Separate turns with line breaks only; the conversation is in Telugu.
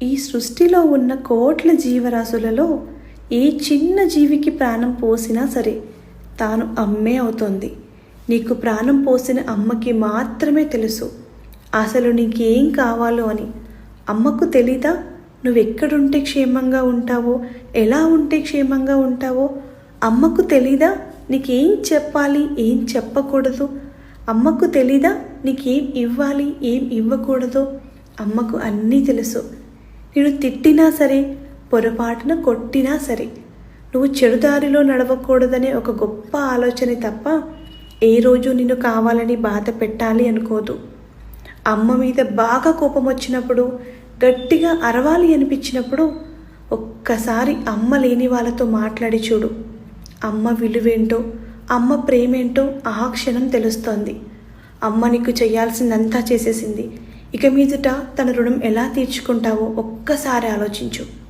ఈ సృష్టిలో ఉన్న కోట్ల జీవరాశులలో ఏ చిన్న జీవికి ప్రాణం పోసినా సరే తాను అమ్మే అవుతోంది. నీకు ప్రాణం పోసిన అమ్మకి మాత్రమే తెలుసు అసలు నీకేం కావాలో అని. అమ్మకు తెలీదా నువ్వెక్కడుంటే క్షేమంగా ఉంటావో, ఎలా ఉంటే క్షేమంగా ఉంటావో? అమ్మకు తెలీదా నీకేం చెప్పాలి, ఏం చెప్పకూడదు? అమ్మకు తెలీదా నీకేం ఇవ్వాలి, ఏం ఇవ్వకూడదో? అమ్మకు అన్నీ తెలుసు. నేను తిట్టినా సరే, పొరపాటున కొట్టినా సరే, నువ్వు చెడుదారిలో నడవకూడదనే ఒక గొప్ప ఆలోచన తప్ప ఏ రోజు నిన్ను కావాలని బాధ పెట్టాలి అనుకోదు. అమ్మ మీద బాగా కోపం వచ్చినప్పుడు, గట్టిగా అరవాలి అనిపించినప్పుడు ఒక్కసారి అమ్మ లేని వాళ్ళతో మాట్లాడి చూడు. అమ్మ విలువేంటో, అమ్మ ప్రేమేంటో ఆ క్షణం తెలుస్తోంది. అమ్మ నీకు చేయాల్సిందంతా చేసేసింది. ఇక మీదట తన రుణం ఎలా తీర్చుకుంటావో ఒక్కసారి ఆలోచించు.